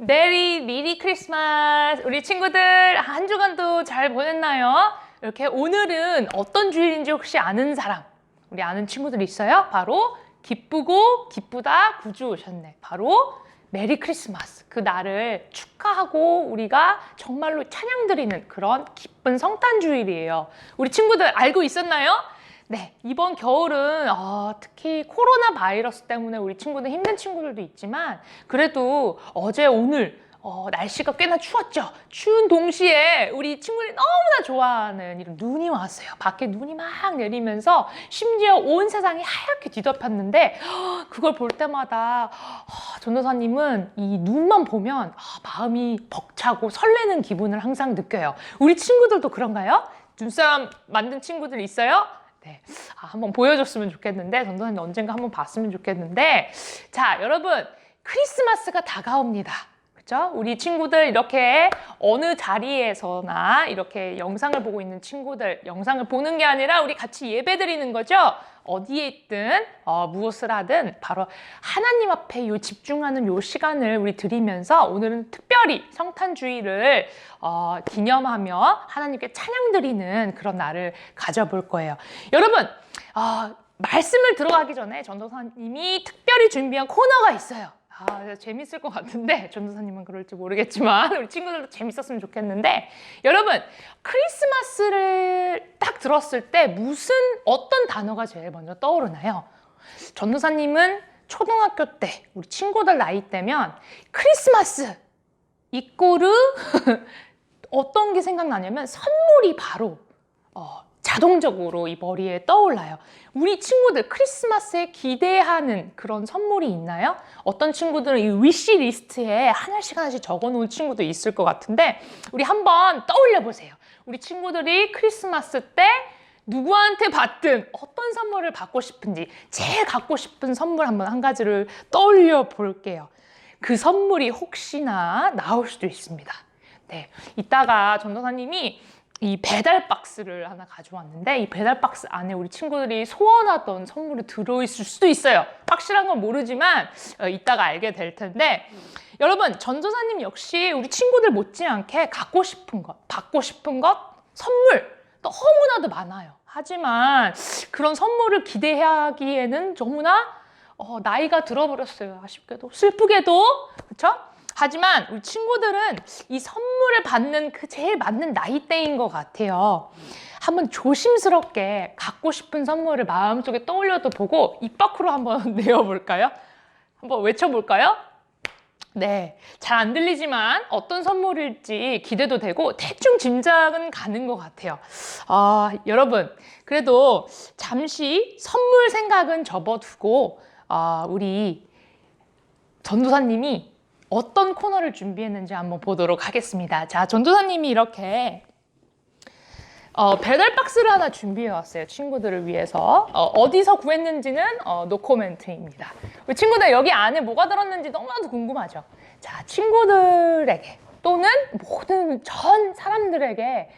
메리 크리스마스! 우리 친구들 한 주간도 잘 보냈나요? 이렇게 오늘은 어떤 주일인지 혹시 아는 사람? 우리 아는 친구들 있어요? 바로 기쁘고 기쁘다 구주 오셨네. 바로 메리 크리스마스. 그 날을 축하하고 우리가 정말로 찬양 드리는 그런 기쁜 성탄 주일이에요. 우리 친구들 알고 있었나요? 네, 이번 겨울은 특히 코로나 바이러스 때문에 우리 친구들 힘든 친구들도 있지만 그래도 어제 오늘 날씨가 꽤나 추웠죠. 추운 동시에 우리 친구들이 너무나 좋아하는 이런 눈이 왔어요. 밖에 눈이 막 내리면서 심지어 온 세상이 하얗게 뒤덮였는데 그걸 볼 때마다 전도사님은 이 눈만 보면 마음이 벅차고 설레는 기분을 항상 느껴요. 우리 친구들도 그런가요? 눈사람 만든 친구들 있어요? 네, 한번 보여줬으면 좋겠는데 전도사님 언젠가 한번 봤으면 좋겠는데 자, 여러분 크리스마스가 다가옵니다. 그렇죠? 우리 친구들 이렇게 어느 자리에서나 이렇게 영상을 보고 있는 친구들 영상을 보는 게 아니라 우리 같이 예배 드리는 거죠. 어디에 있든 무엇을 하든 바로 하나님 앞에 집중하는 요 시간을 우리 드리면서 오늘은 특별히 성탄주의를 기념하며 하나님께 찬양 드리는 그런 날을 가져볼 거예요. 여러분 말씀을 들어가기 전에 전도사님이 특별히 준비한 코너가 있어요. 재밌을 것 같은데 전도사님은 그럴지 모르겠지만 우리 친구들도 재밌었으면 좋겠는데 여러분 크리스마스를 딱 들었을 때 어떤 단어가 제일 먼저 떠오르나요? 전도사님은 초등학교 때 우리 친구들 나이 때면 크리스마스 이꼬르 어떤 게 생각나냐면 선물이 바로 자동적으로 이 머리에 떠올라요. 우리 친구들 크리스마스에 기대하는 그런 선물이 있나요? 어떤 친구들은 이 위시 리스트에 하나씩 적어 놓은 친구도 있을 것 같은데 우리 한번 떠올려 보세요. 우리 친구들이 크리스마스 때 누구한테 받든 어떤 선물을 받고 싶은지 제일 갖고 싶은 선물 한 가지를 떠올려 볼게요. 그 선물이 혹시나 나올 수도 있습니다. 네, 이따가 전도사님이 이 배달 박스를 하나 가져왔는데 이 배달 박스 안에 우리 친구들이 소원하던 선물이 들어있을 수도 있어요. 확실한 건 모르지만 이따가 알게 될 텐데 여러분 전도사님 역시 우리 친구들 못지않게 갖고 싶은 것, 받고 싶은 것, 선물 너무나도 많아요. 하지만 그런 선물을 기대하기에는 너무나 나이가 들어버렸어요. 아쉽게도 슬프게도 그렇죠? 하지만 우리 친구들은 이 선물을 받는 그 제일 맞는 나이대인 것 같아요. 한번 조심스럽게 갖고 싶은 선물을 마음속에 떠올려도 보고 입 밖으로 한번 내어볼까요? 한번 외쳐볼까요? 네, 잘 안 들리지만 어떤 선물일지 기대도 되고 대충 짐작은 가는 것 같아요. 여러분 그래도 잠시 선물 생각은 접어두고 우리 전도사님이 어떤 코너를 준비했는지 한번 보도록 하겠습니다. 자, 전도사님이 이렇게 배달 박스를 하나 준비해 왔어요. 친구들을 위해서. 어디서 구했는지는 노코멘트입니다. 우리 친구들 여기 안에 뭐가 들었는지 너무나도 궁금하죠? 자, 친구들에게 또는 모든 전 사람들에게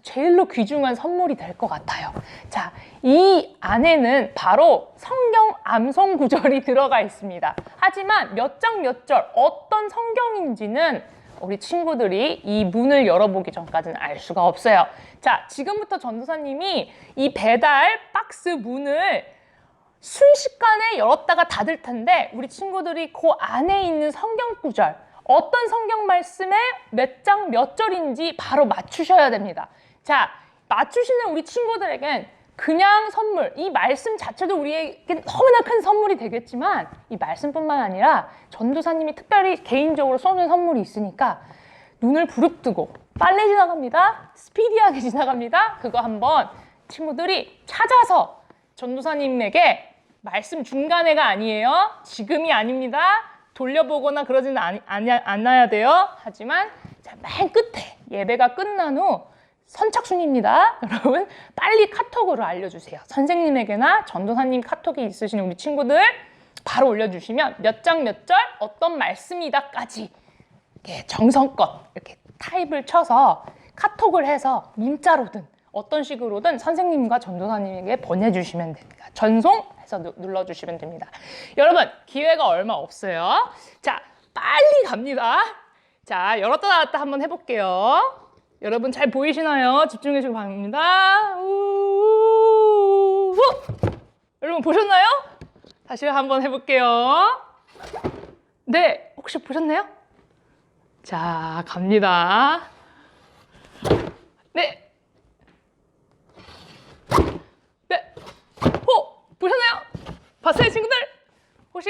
제일로 귀중한 선물이 될 것 같아요. 자, 이 안에는 바로 성경 암송 구절이 들어가 있습니다. 하지만 몇 장 몇 절 어떤 성경인지는 우리 친구들이 이 문을 열어보기 전까지는 알 수가 없어요. 자, 지금부터 전도사님이 이 배달 박스 문을 순식간에 열었다가 닫을 텐데 우리 친구들이 그 안에 있는 성경 구절 어떤 성경 말씀에 몇 장 몇 절인지 바로 맞추셔야 됩니다. 자, 맞추시는 우리 친구들에겐 그냥 선물, 이 말씀 자체도 우리에게 너무나 큰 선물이 되겠지만 이 말씀뿐만 아니라 전도사님이 특별히 개인적으로 쏘는 선물이 있으니까 눈을 부릅뜨고 빨리 지나갑니다. 스피디하게 지나갑니다. 그거 한번 친구들이 찾아서 전도사님에게 말씀 중간에가 아니에요. 지금이 아닙니다. 돌려보거나 그러지는 않아야 돼요. 하지만 맨 끝에 예배가 끝난 후 선착순입니다. 여러분 빨리 카톡으로 알려주세요. 선생님에게나 전도사님 카톡이 있으신 우리 친구들 바로 올려주시면 몇 장 몇 절 어떤 말씀이다까지 이렇게 정성껏 이렇게 타입을 쳐서 카톡을 해서 문자로든 어떤 식으로든 선생님과 전도사님에게 보내주시면 됩니다. 전송해서 눌러주시면 됩니다. 여러분 기회가 얼마 없어요. 자, 빨리 갑니다. 자, 열었다 닫았다 한번 해볼게요. 여러분 잘 보이시나요? 집중해주시기 바랍니다. 여러분 보셨나요? 다시 한번 해볼게요. 네, 혹시 보셨나요? 자, 갑니다. 네. 네. 보셨나요? 봤어요, 친구들? 혹시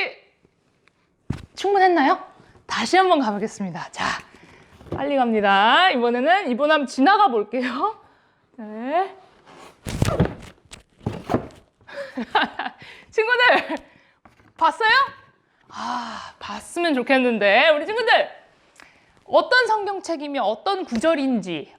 충분했나요? 다시 한번 가보겠습니다. 자, 빨리 갑니다. 이번에는 한번 지나가 볼게요. 네. 친구들, 봤어요? 봤으면 좋겠는데, 우리 친구들, 어떤 성경책이며 어떤 구절인지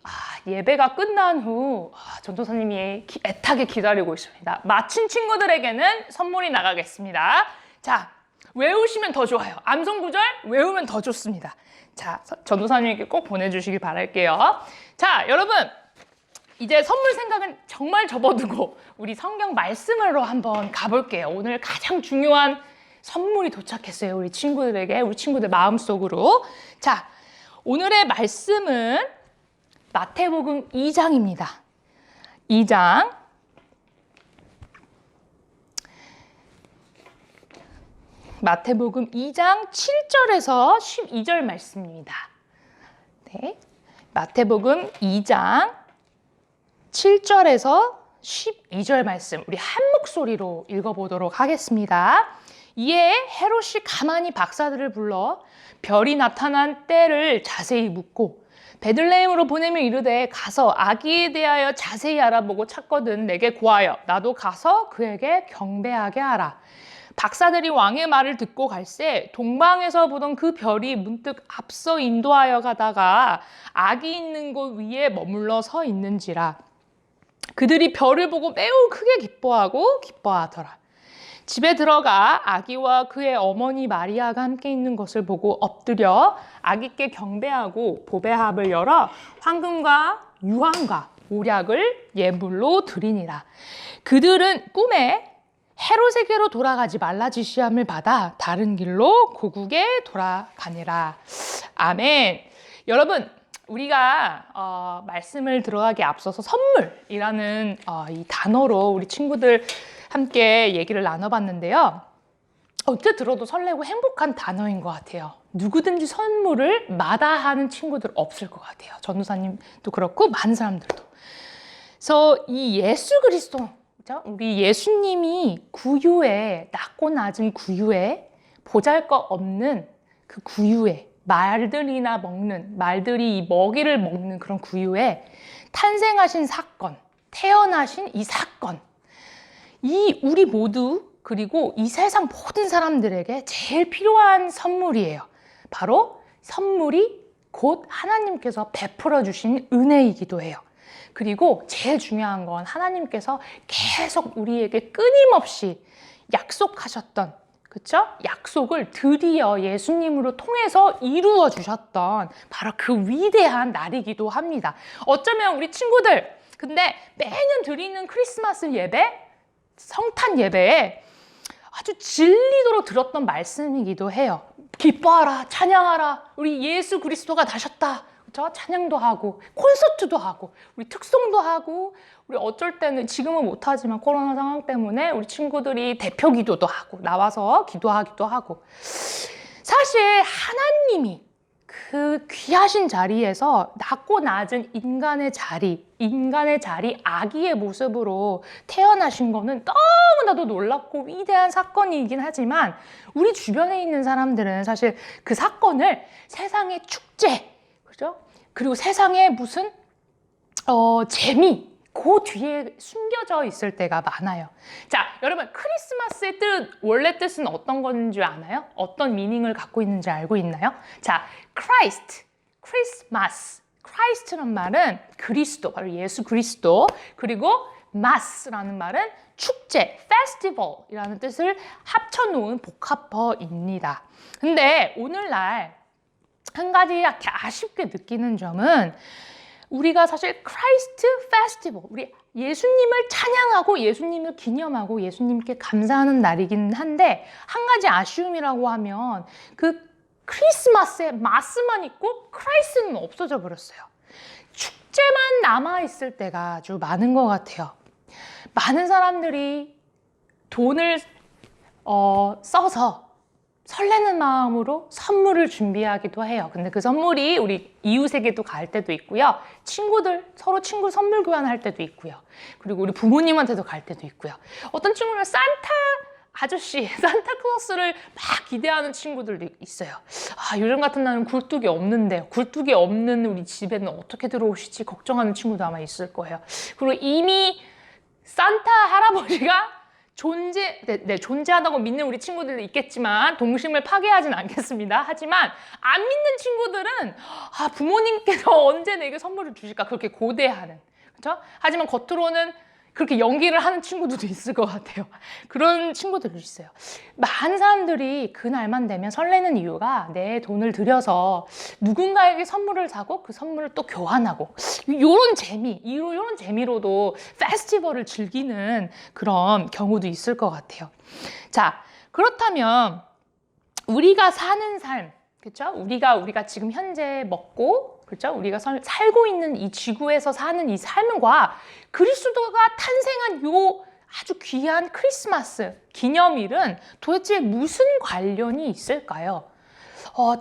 예배가 끝난 후 전도사님이 애타게 기다리고 있습니다. 맞힌 친구들에게는 선물이 나가겠습니다. 자, 외우시면 더 좋아요. 암송 구절 외우면 더 좋습니다. 자, 전도사님께 꼭 보내주시길 바랄게요. 자, 여러분, 이제 선물 생각은 정말 접어두고 우리 성경 말씀으로 한번 가볼게요. 오늘 가장 중요한 선물이 도착했어요. 우리 친구들에게, 우리 친구들 마음속으로. 자, 오늘의 말씀은 마태복음 2장입니다. 2장. 마태복음 2장 7절에서 12절 말씀입니다. 네. 마태복음 2장 7절에서 12절 말씀, 우리 한 목소리로 읽어보도록 하겠습니다. 이에 헤롯이 가만히 박사들을 불러 별이 나타난 때를 자세히 묻고 베들레헴으로 보내며 이르되 가서 아기에 대하여 자세히 알아보고 찾거든 내게 고하여 나도 가서 그에게 경배하게 하라. 박사들이 왕의 말을 듣고 갈새 동방에서 보던 그 별이 문득 앞서 인도하여 가다가 아기 있는 곳 위에 머물러 서 있는지라. 그들이 별을 보고 매우 크게 기뻐하더라. 집에 들어가 아기와 그의 어머니 마리아가 함께 있는 것을 보고 엎드려 아기께 경배하고 보배합을 열어 황금과 유황과 모략을 예물로 드리니라. 그들은 꿈에 헤롯에게로 돌아가지 말라 지시함을 받아 다른 길로 고국에 돌아가니라. 아멘. 여러분, 우리가 말씀을 들어가기 앞서서 선물이라는 이 단어로 우리 친구들 함께 얘기를 나눠봤는데요. 어째 들어도 설레고 행복한 단어인 것 같아요. 누구든지 선물을 마다하는 친구들 없을 것 같아요. 전도사님도 그렇고 많은 사람들도. 그래서 이 예수 그리스도, 그렇죠? 우리 예수님이 구유에, 낮고 낮은 구유에, 보잘것없는 그 구유에, 말들이 이 먹이를 먹는 그런 구유에 탄생하신 사건, 태어나신 이 사건, 이 우리 모두, 그리고 이 세상 모든 사람들에게 제일 필요한 선물이에요. 바로 선물이 곧 하나님께서 베풀어 주신 은혜이기도 해요. 그리고 제일 중요한 건 하나님께서 계속 우리에게 끊임없이 약속하셨던, 그쵸? 약속을 드디어 예수님으로 통해서 이루어 주셨던 바로 그 위대한 날이기도 합니다. 어쩌면 우리 친구들, 근데 매년 드리는 크리스마스 예배, 성탄 예배에 아주 진리도록 들었던 말씀이기도 해요. 기뻐하라, 찬양하라, 우리 예수 그리스도가 나셨다. 그렇죠? 찬양도 하고 콘서트도 하고 우리 특송도 하고 우리 어쩔 때는 지금은 못하지만 코로나 상황 때문에 우리 친구들이 대표 기도도 하고 나와서 기도하기도 하고, 사실 하나님이 그 귀하신 자리에서 낮고 낮은 인간의 자리 아기의 모습으로 태어나신 거는 너무나도 놀랍고 위대한 사건이긴 하지만 우리 주변에 있는 사람들은 사실 그 사건을 세상의 축제, 그죠? 그리고 세상에 무슨 재미, 그 뒤에 숨겨져 있을 때가 많아요. 자, 여러분, 크리스마스의 뜻, 원래 뜻은 어떤 건지 아나요? 어떤 미닝을 갖고 있는지 알고 있나요? 자, Christ, 크리스마스. Christ라는 말은 그리스도, 바로 예수 그리스도. 그리고 Mass라는 말은 축제, Festival이라는 뜻을 합쳐놓은 복합어입니다. 근데 오늘날 한 가지 아쉽게 느끼는 점은 우리가 사실 크라이스트 페스티벌, 우리 예수님을 찬양하고 예수님을 기념하고 예수님께 감사하는 날이긴 한데 한 가지 아쉬움이라고 하면 그 크리스마스에 마스만 있고 크라이스는 없어져 버렸어요. 축제만 남아있을 때가 아주 많은 것 같아요. 많은 사람들이 돈을 써서 설레는 마음으로 선물을 준비하기도 해요. 근데 그 선물이 우리 이웃에게도 갈 때도 있고요. 서로 친구 선물 교환할 때도 있고요. 그리고 우리 부모님한테도 갈 때도 있고요. 어떤 친구는 산타 아저씨, 산타클로스를 막 기대하는 친구들도 있어요. 요즘 같은 날은 굴뚝이 없는데, 굴뚝이 없는 우리 집에는 어떻게 들어오실지 걱정하는 친구도 아마 있을 거예요. 그리고 이미 산타 할아버지가 존재하다고 믿는 우리 친구들도 있겠지만 동심을 파괴하진 않겠습니다. 하지만 안 믿는 친구들은 부모님께서 언제 내게 선물을 주실까 그렇게 고대하는, 그렇죠? 하지만 겉으로는 그렇게 연기를 하는 친구들도 있을 것 같아요. 그런 친구들도 있어요. 많은 사람들이 그날만 되면 설레는 이유가 내 돈을 들여서 누군가에게 선물을 사고 그 선물을 또 교환하고 이런 재미로도 페스티벌을 즐기는 그런 경우도 있을 것 같아요. 자, 그렇다면 우리가 사는 삶, 그렇죠? 우리가 지금 현재 먹고, 그렇죠? 우리가 살고 있는 이 지구에서 사는 이 삶과 그리스도가 탄생한 요 아주 귀한 크리스마스 기념일은 도대체 무슨 관련이 있을까요?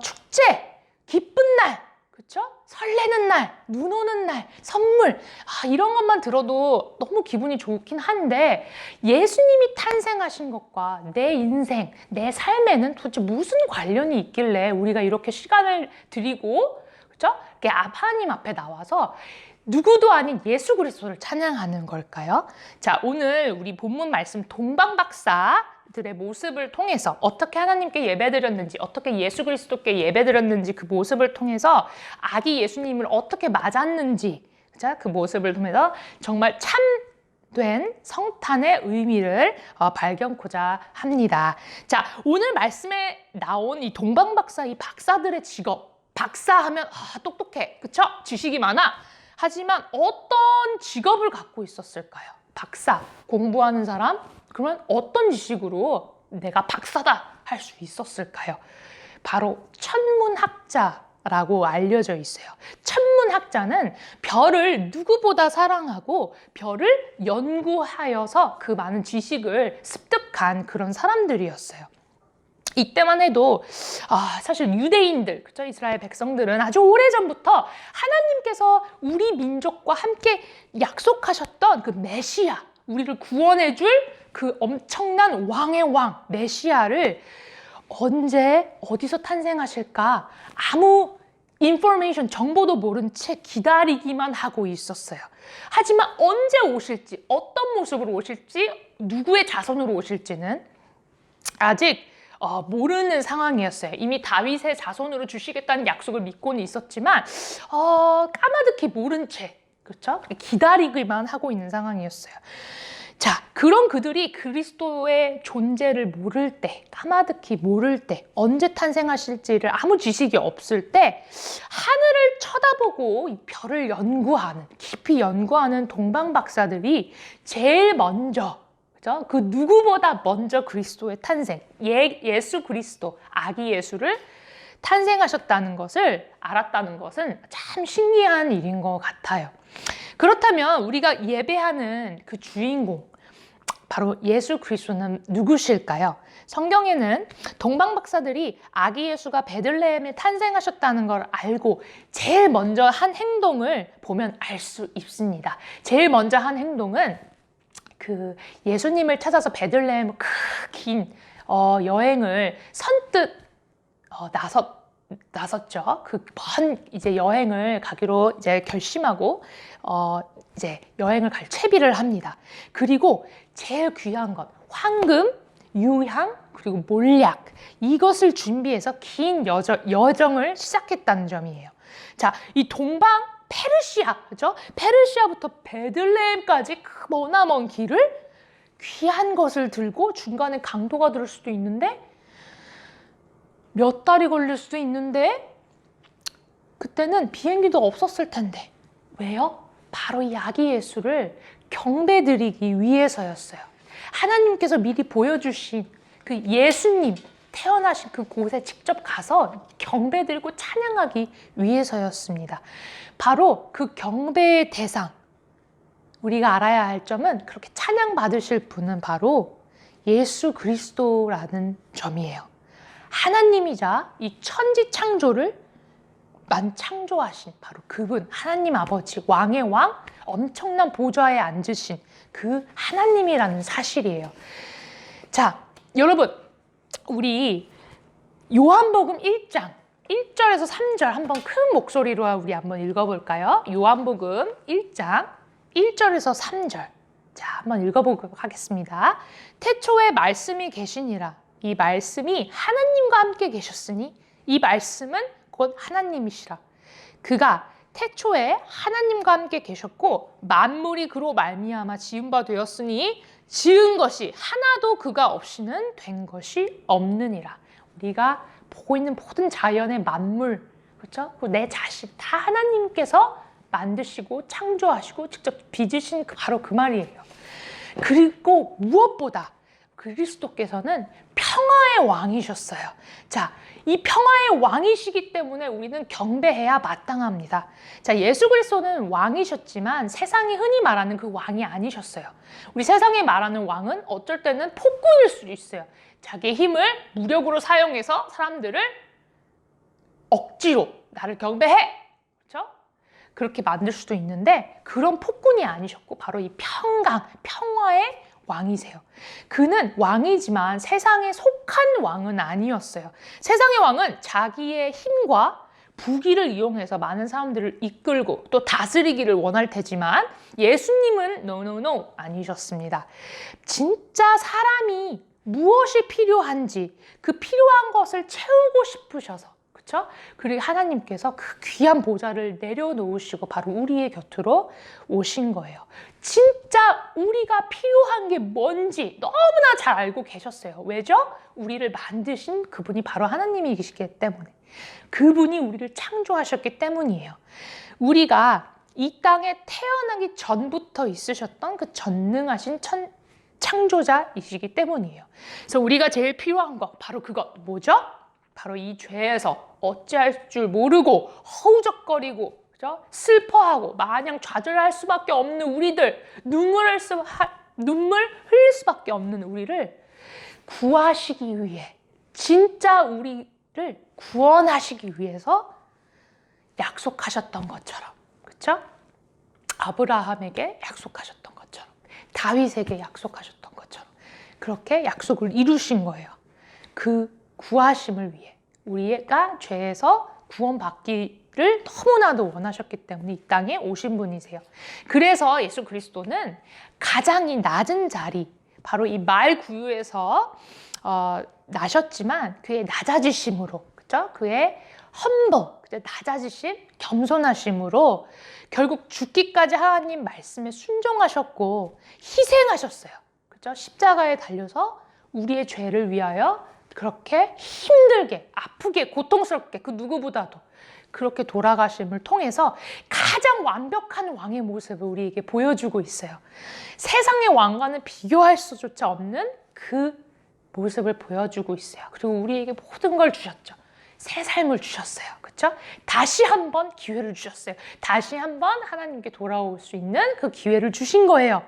축제, 기쁜 날, 그렇죠? 설레는 날, 눈 오는 날, 선물, 이런 것만 들어도 너무 기분이 좋긴 한데 예수님이 탄생하신 것과 내 인생, 내 삶에는 도대체 무슨 관련이 있길래 우리가 이렇게 시간을 들이고, 그렇죠? 이렇게 하나님 앞에 나와서 누구도 아닌 예수 그리스도를 찬양하는 걸까요? 자, 오늘 우리 본문 말씀 동방박사들의 모습을 통해서 어떻게 하나님께 예배드렸는지, 어떻게 예수 그리스도께 예배드렸는지 그 모습을 통해서 아기 예수님을 어떻게 맞았는지, 그렇죠? 그 모습을 통해서 정말 참된 성탄의 의미를 발견코자 합니다. 자, 오늘 말씀에 나온 이 동방박사, 이 박사들의 직업, 박사하면 똑똑해, 그쵸? 지식이 많아. 하지만 어떤 직업을 갖고 있었을까요? 박사, 공부하는 사람? 그러면 어떤 지식으로 내가 박사다 할 수 있었을까요? 바로 천문학자라고 알려져 있어요. 천문학자는 별을 누구보다 사랑하고 별을 연구하여서 그 많은 지식을 습득한 그런 사람들이었어요. 이때만 해도 사실 유대인들, 그렇죠? 이스라엘 백성들은 아주 오래전부터 하나님께서 우리 민족과 함께 약속하셨던 그 메시아, 우리를 구원해줄 그 엄청난 왕의 왕 메시아를 언제 어디서 탄생하실까 아무 인포메이션, 정보도 모른 채 기다리기만 하고 있었어요. 하지만 언제 오실지, 어떤 모습으로 오실지, 누구의 자손으로 오실지는 아직 모르는 상황이었어요. 이미 다윗의 자손으로 주시겠다는 약속을 믿고는 있었지만 까마득히 모른 채, 그렇죠? 기다리기만 하고 있는 상황이었어요. 자, 그런 그들이 그리스도의 존재를 모를 때, 까마득히 모를 때, 언제 탄생하실지를 아무 지식이 없을 때 하늘을 쳐다보고 이 별을 연구하는, 깊이 연구하는 동방박사들이 제일 먼저, 그죠? 그 누구보다 먼저 그리스도의 탄생, 예수 그리스도, 아기 예수를 탄생하셨다는 것을 알았다는 것은 참 신기한 일인 것 같아요. 그렇다면 우리가 예배하는 그 주인공, 바로 예수 그리스도는 누구실까요? 성경에는 동방박사들이 아기 예수가 베들레헴에 탄생하셨다는 걸 알고 제일 먼저 한 행동을 보면 알 수 있습니다. 제일 먼저 한 행동은 그 예수님을 찾아서 베들레헴 긴 여행을 선뜻 나섰죠. 그 먼 이제 여행을 가기로 이제 결심하고 이제 여행을 갈 채비를 합니다. 그리고 제일 귀한 것, 황금, 유향, 그리고 몰약, 이것을 준비해서 긴 여정을 시작했다는 점이에요. 자, 이 동방 페르시아, 그죠? 페르시아부터 베들레헴까지 머나먼 길을 귀한 것을 들고 중간에 강도가 들을 수도 있는데 몇 달이 걸릴 수도 있는데 그때는 비행기도 없었을 텐데 왜요? 바로 이 아기 예수를 경배드리기 위해서였어요. 하나님께서 미리 보여주신 그 예수님, 태어나신 그곳에 직접 가서 경배드리고 찬양하기 위해서였습니다. 바로 그 경배의 대상, 우리가 알아야 할 점은 그렇게 찬양받으실 분은 바로 예수 그리스도라는 점이에요. 하나님이자 이 천지 창조를 창조하신 바로 그분, 하나님 아버지, 왕의 왕, 엄청난 보좌에 앉으신 그 하나님이라는 사실이에요. 자, 여러분, 우리 요한복음 1장 1절에서 3절 한번 큰 목소리로 우리 한번 읽어볼까요? 요한복음 1장 1절에서 3절. 자, 한번 읽어보도록 하겠습니다. 태초에 말씀이 계시니라. 이 말씀이 하나님과 함께 계셨으니 이 말씀은 곧 하나님이시라. 그가 태초에 하나님과 함께 계셨고 만물이 그로 말미암아 지은 바 되었으니 지은 것이 하나도 그가 없이는 된 것이 없느니라. 우리가 보고 있는 모든 자연의 만물, 그렇죠? 내 자신 다 하나님께서 만드시고 창조하시고 직접 빚으신 바로 그 말이에요. 그리고 무엇보다 그리스도께서는 평화의 왕이셨어요. 자, 이 평화의 왕이시기 때문에 우리는 경배해야 마땅합니다. 자, 예수 그리스도는 왕이셨지만 세상이 흔히 말하는 그 왕이 아니셨어요. 우리 세상에 말하는 왕은 어쩔 때는 폭군일 수도 있어요. 자기의 힘을 무력으로 사용해서 사람들을 억지로 나를 경배해! 그렇죠? 그렇게 만들 수도 있는데 그런 폭군이 아니셨고 바로 이 평화의 왕이세요. 그는 왕이지만 세상에 속한 왕은 아니었어요. 세상의 왕은 자기의 힘과 부귀를 이용해서 많은 사람들을 이끌고 또 다스리기를 원할 테지만 예수님은 no 아니셨습니다. 진짜 사람이 무엇이 필요한지 그 필요한 것을 채우고 싶으셔서 그렇죠? 그리고 하나님께서 그 귀한 보좌를 내려놓으시고 바로 우리의 곁으로 오신 거예요. 진짜 우리가 필요한 게 뭔지 너무나 잘 알고 계셨어요. 왜죠? 우리를 만드신 그분이 바로 하나님이시기 때문에. 그분이 우리를 창조하셨기 때문이에요. 우리가 이 땅에 태어나기 전부터 있으셨던 그 전능하신 창조자이시기 때문이에요. 그래서 우리가 제일 필요한 거 바로 그것 뭐죠? 바로 이 죄에서 어찌할 줄 모르고 허우적거리고 그죠? 슬퍼하고 마냥 좌절할 수밖에 없는 우리들, 눈물 흘릴 수밖에 없는 우리를 구하시기 위해 진짜 우리를 구원하시기 위해서 약속하셨던 것처럼 그렇죠? 아브라함에게 약속하셨던 것처럼 다윗에게 약속하셨던 것처럼 그렇게 약속을 이루신 거예요. 그 구하심을 위해 우리가 죄에서 구원받기를 너무나도 원하셨기 때문에 이 땅에 오신 분이세요. 그래서 예수 그리스도는 가장 이 낮은 자리 바로 이 말 구유에서 나셨지만 그의 낮아지심으로 그죠? 그의 낮아지심, 겸손하심으로 결국 죽기까지 하나님 말씀에 순종하셨고 희생하셨어요. 그죠? 십자가에 달려서 우리의 죄를 위하여 그렇게 힘들게, 아프게, 고통스럽게 그 누구보다도 그렇게 돌아가심을 통해서 가장 완벽한 왕의 모습을 우리에게 보여주고 있어요. 세상의 왕과는 비교할 수조차 없는 그 모습을 보여주고 있어요. 그리고 우리에게 모든 걸 주셨죠. 새 삶을 주셨어요. 그렇죠? 다시 한번 기회를 주셨어요. 다시 한번 하나님께 돌아올 수 있는 그 기회를 주신 거예요.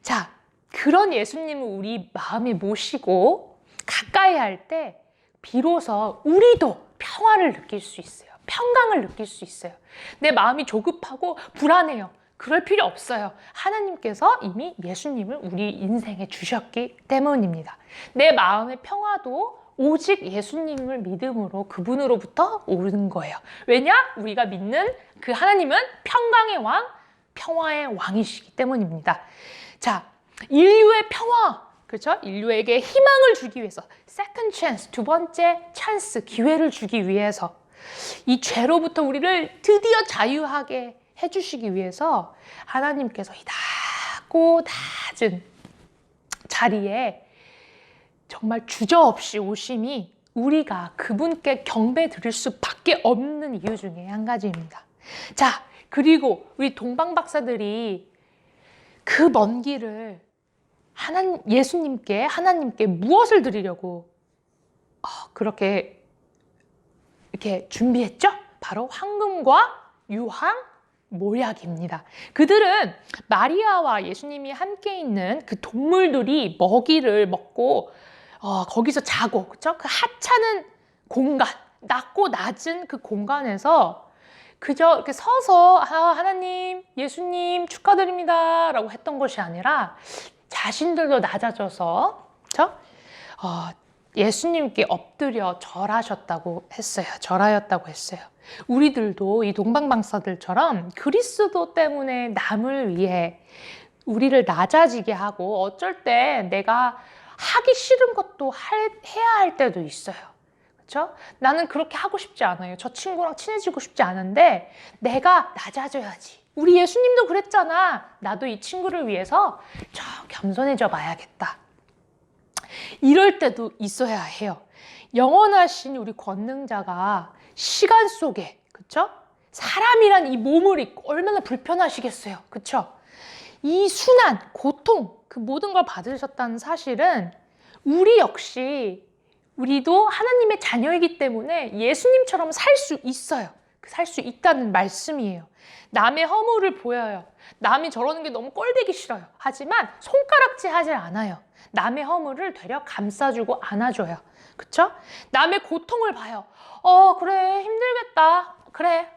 자, 그런 예수님을 우리 마음에 모시고 가까이 할 때 비로소 우리도 평화를 느낄 수 있어요. 평강을 느낄 수 있어요. 내 마음이 조급하고 불안해요. 그럴 필요 없어요. 하나님께서 이미 예수님을 우리 인생에 주셨기 때문입니다. 내 마음의 평화도 오직 예수님을 믿음으로 그분으로부터 오는 거예요. 왜냐? 우리가 믿는 그 하나님은 평강의 왕, 평화의 왕이시기 때문입니다. 자, 인류의 평화, 그렇죠? 인류에게 희망을 주기 위해서 second chance, 두 번째 찬스, 기회를 주기 위해서 이 죄로부터 우리를 드디어 자유하게 해주시기 위해서 하나님께서 이 낮고 낮은 자리에 정말 주저없이 오심이 우리가 그분께 경배 드릴 수밖에 없는 이유 중에 한 가지입니다. 자, 그리고 우리 동방 박사들이 그 먼 길을 예수님께, 하나님께 무엇을 드리려고 그렇게 이렇게 준비했죠? 바로 황금과 유황, 모약입니다. 그들은 마리아와 예수님이 함께 있는 그 동물들이 먹이를 먹고 거기서 자고, 그쵸? 그 하찮은 공간, 낮고 낮은 그 공간에서 그저 이렇게 서서 하나님, 예수님 축하드립니다 라고 했던 것이 아니라 자신들도 낮아져서, 그쵸? 예수님께 엎드려 절하셨다고 했어요. 절하였다고 했어요. 우리들도 이 동방박사들처럼 그리스도 때문에 남을 위해 우리를 낮아지게 하고 어쩔 때 내가 하기 싫은 것도 해야 할 때도 있어요. 그렇죠? 나는 그렇게 하고 싶지 않아요. 저 친구랑 친해지고 싶지 않은데 내가 낮아져야지. 우리 예수님도 그랬잖아. 나도 이 친구를 위해서 저 겸손해져 봐야겠다. 이럴 때도 있어야 해요. 영원하신 우리 권능자가 시간 속에, 그쵸? 사람이란 이 몸을 입고 얼마나 불편하시겠어요. 그쵸? 이 순한 고통, 그 모든 걸 받으셨다는 사실은 우리 역시 우리도 하나님의 자녀이기 때문에 예수님처럼 살 수 있어요. 살 수 있다는 말씀이에요. 남의 허물을 보여요. 남이 저러는 게 너무 꼴보기 싫어요. 하지만 손가락질 하질 않아요. 남의 허물을 되려 감싸주고 안아줘요. 그쵸? 남의 고통을 봐요. 그래, 힘들겠다. 그래,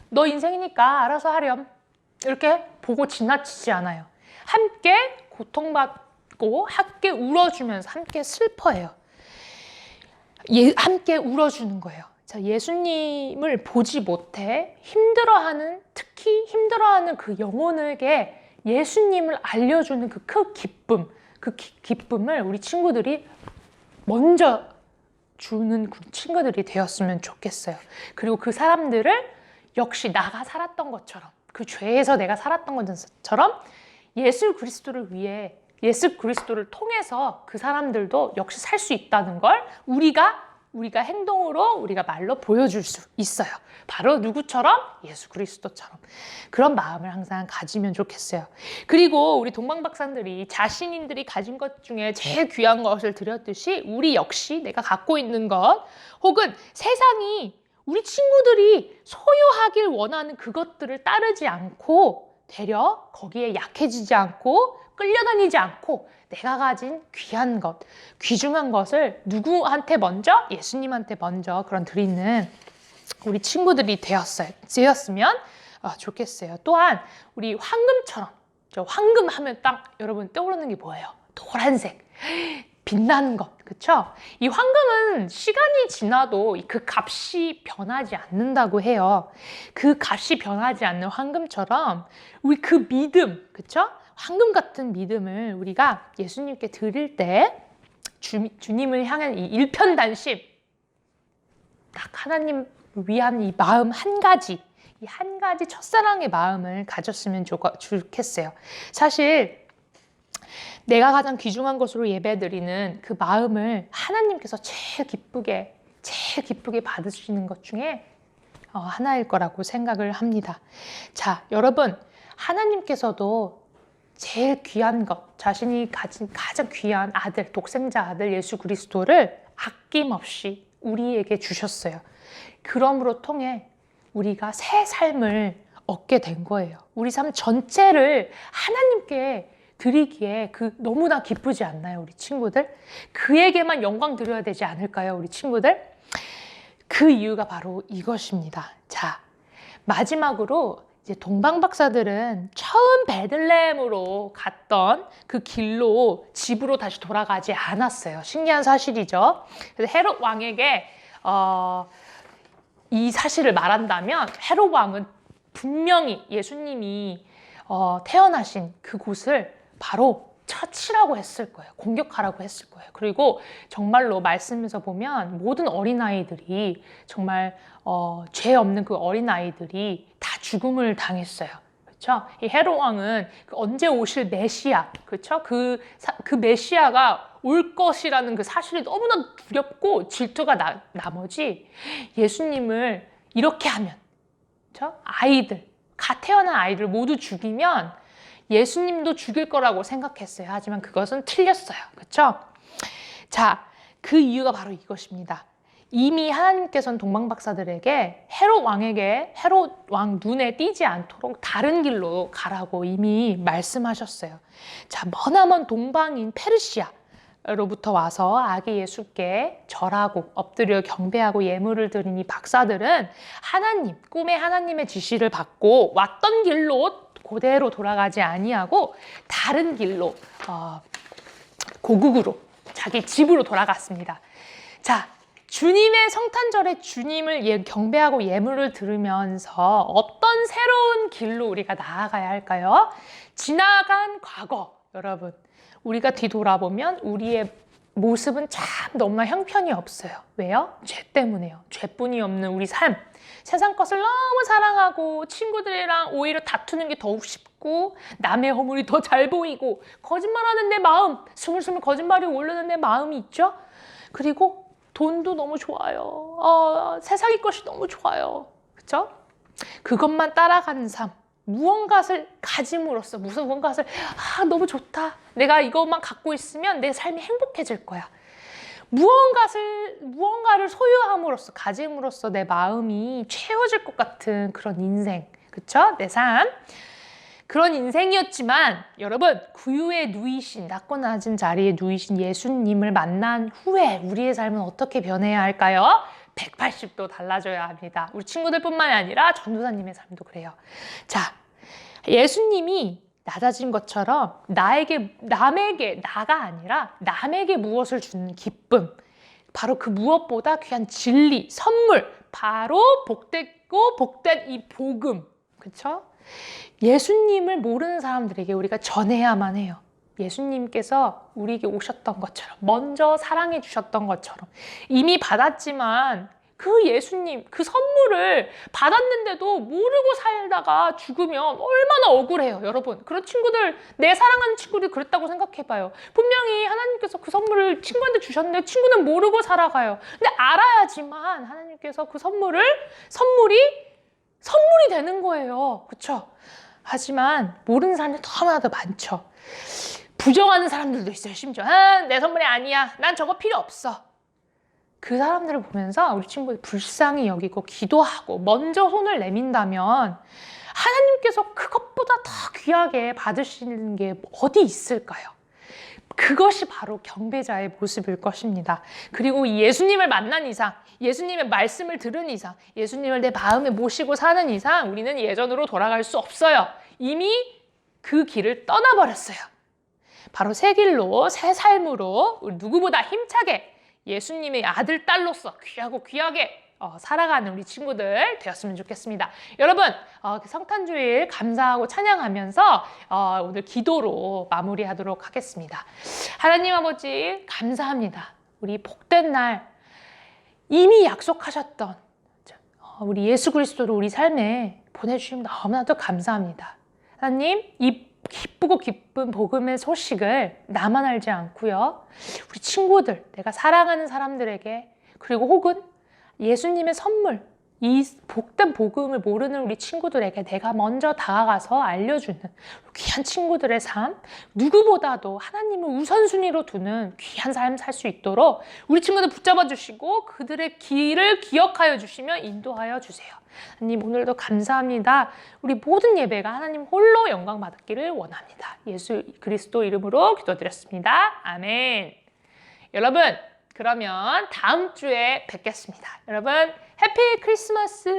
너 인생이니까 알아서 하렴. 이렇게 보고 지나치지 않아요. 함께 고통받고 함께 울어주면서 함께 슬퍼해요. 함께 울어주는 거예요. 자, 예수님을 보지 못해 특히 힘들어하는 그 영혼에게 예수님을 알려주는 그 큰 기쁨, 그 기쁨을 우리 친구들이 먼저 주는 친구들이 되었으면 좋겠어요. 그리고 그 사람들을 역시 나가 살았던 것처럼, 그 죄에서 내가 살았던 것처럼 예수 그리스도를 위해, 예수 그리스도를 통해서 그 사람들도 역시 살 수 있다는 걸 우리가 행동으로, 우리가 말로 보여줄 수 있어요. 바로 누구처럼? 예수 그리스도처럼. 그런 마음을 항상 가지면 좋겠어요. 그리고 우리 동방박사들이 자신들이 가진 것 중에 제일 귀한 것을 드렸듯이 우리 역시 내가 갖고 있는 것, 혹은 세상이 우리 친구들이 소유하길 원하는 그것들을 따르지 않고 되려 거기에 약해지지 않고 끌려다니지 않고 내가 가진 귀한 것, 귀중한 것을 누구한테 먼저? 예수님한테 먼저 드리는 우리 친구들이 되었으면 좋겠어요. 또한 우리 황금처럼, 저 황금 하면 딱 여러분 떠오르는 게 뭐예요? 노란색, 빛나는 것, 그쵸? 이 황금은 시간이 지나도 그 값이 변하지 않는다고 해요. 그 값이 변하지 않는 황금처럼 우리 그 믿음, 그쵸? 황금 같은 믿음을 우리가 예수님께 드릴 때 주님을 향한 이 일편단심, 딱 하나님 위한 이 마음 한 가지 첫사랑의 마음을 가졌으면 좋겠어요. 사실 내가 가장 귀중한 것으로 예배드리는 그 마음을 하나님께서 제일 기쁘게 받으시는 것 중에 하나일 거라고 생각을 합니다. 자, 여러분, 하나님께서도 제일 귀한 것, 자신이 가진 가장 귀한 아들, 독생자 아들 예수 그리스도를 아낌없이 우리에게 주셨어요. 그러므로 통해 우리가 새 삶을 얻게 된 거예요. 우리 삶 전체를 하나님께 드리기에 너무나 기쁘지 않나요, 우리 친구들? 그에게만 영광 드려야 되지 않을까요, 우리 친구들? 그 이유가 바로 이것입니다. 자, 마지막으로 이제 동방박사들은 처음 베들레헴으로 갔던 그 길로 집으로 다시 돌아가지 않았어요. 신기한 사실이죠. 그래서 헤롯 왕에게 이 사실을 말한다면 헤롯 왕은 분명히 예수님이 태어나신 그곳을 바로 처치라고 했을 거예요. 공격하라고 했을 거예요. 그리고 정말로 말씀에서 보면 모든 어린아이들이 정말 죄 없는 그 어린아이들이 다 죽음을 당했어요. 그렇죠? 이 헤롯 왕은 언제 오실 메시아, 그렇죠? 그 메시아가 올 것이라는 그 사실이 너무나 두렵고 질투가 나머지 예수님을 이렇게 하면, 그렇죠? 갓 태어난 아이들 모두 죽이면 예수님도 죽일 거라고 생각했어요. 하지만 그것은 틀렸어요. 그렇죠? 자, 그 이유가 바로 이것입니다. 이미 하나님께서는 동방박사들에게 헤롯 왕 눈에 띄지 않도록 다른 길로 가라고 이미 말씀하셨어요. 자, 머나먼 동방인 페르시아로부터 와서 아기 예수께 절하고 엎드려 경배하고 예물을 드린 이 박사들은 꿈에 하나님의 지시를 받고 왔던 길로 그대로 돌아가지 아니하고 다른 길로 고국으로 자기 집으로 돌아갔습니다. 자, 주님의 성탄절에 주님을 경배하고 예물을 들으면서 어떤 새로운 길로 우리가 나아가야 할까요? 지나간 과거, 여러분, 우리가 뒤돌아보면 우리의 모습은 참 너무나 형편이 없어요. 왜요? 죄 때문에요. 죄뿐이 없는 우리 삶. 세상 것을 너무 사랑하고 친구들이랑 오히려 다투는 게 더욱 쉽고 남의 허물이 더 잘 보이고 거짓말하는 내 마음, 스물스물 거짓말이 오르는 내 마음이 있죠. 그리고 돈도 너무 좋아요. 세상의 것이 너무 좋아요. 그렇죠? 그것만 따라가는 삶. 무언가를 가짐으로써 무언가를 너무 좋다. 내가 이것만 갖고 있으면 내 삶이 행복해질 거야. 무언가를 소유함으로써 가짐으로써 내 마음이 채워질 것 같은 그런 인생. 그렇죠? 내 삶. 그런 인생이었지만 여러분, 구유에 누이신, 낮고 낮은 자리에 누이신 예수님을 만난 후에 우리의 삶은 어떻게 변해야 할까요? 180도 달라져야 합니다. 우리 친구들뿐만이 아니라 전도사님의 삶도 그래요. 자, 예수님이 낮아진 것처럼 나가 아니라 남에게 무엇을 주는 기쁨, 바로 그 무엇보다 귀한 진리, 선물, 바로 복됐고 복된 이 복음, 그렇죠? 예수님을 모르는 사람들에게 우리가 전해야만 해요. 예수님께서 우리에게 오셨던 것처럼, 먼저 사랑해 주셨던 것처럼, 이미 받았지만 그 예수님, 그 선물을 받았는데도 모르고 살다가 죽으면 얼마나 억울해요, 여러분. 그런 친구들, 내 사랑하는 친구들이 그랬다고 생각해봐요. 분명히 하나님께서 그 선물을 친구한테 주셨는데 친구는 모르고 살아가요. 근데 알아야지만 하나님께서 그 선물이 되는 거예요. 그렇죠? 하지만 모르는 사람들이 너무나도 많죠. 부정하는 사람들도 있어요. 심지어 내 선물이 아니야. 난 저거 필요 없어. 그 사람들을 보면서 우리 친구들 불쌍히 여기고 기도하고 먼저 손을 내민다면 하나님께서 그것보다 더 귀하게 받으시는 게 어디 있을까요? 그것이 바로 경배자의 모습일 것입니다. 그리고 예수님을 만난 이상, 예수님의 말씀을 들은 이상, 예수님을 내 마음에 모시고 사는 이상 우리는 예전으로 돌아갈 수 없어요. 이미 그 길을 떠나버렸어요. 바로 새 길로, 새 삶으로 우리 누구보다 힘차게 예수님의 아들, 딸로서 귀하게 살아가는 우리 친구들 되었으면 좋겠습니다. 여러분, 성탄주일 감사하고 찬양하면서 오늘 기도로 마무리하도록 하겠습니다. 하나님 아버지 감사합니다. 우리 복된 날 이미 약속하셨던 우리 예수 그리스도를 우리 삶에 보내주시면 너무나도 감사합니다. 하나님, 이 기쁘고 기쁜 복음의 소식을 나만 알지 않고요. 우리 친구들, 내가 사랑하는 사람들에게, 그리고 혹은 예수님의 선물, 이 복된 복음을 모르는 우리 친구들에게 내가 먼저 다가가서 알려주는 귀한 친구들의 삶, 누구보다도 하나님을 우선순위로 두는 귀한 삶 살 수 있도록 우리 친구들 붙잡아 주시고 그들의 길을 기억하여 주시며 인도하여 주세요. 하나님, 오늘도 감사합니다. 우리 모든 예배가 하나님 홀로 영광 받기를 원합니다. 예수 그리스도 이름으로 기도드렸습니다. 아멘. 여러분, 그러면 다음 주에 뵙겠습니다. 여러분, 해피 크리스마스!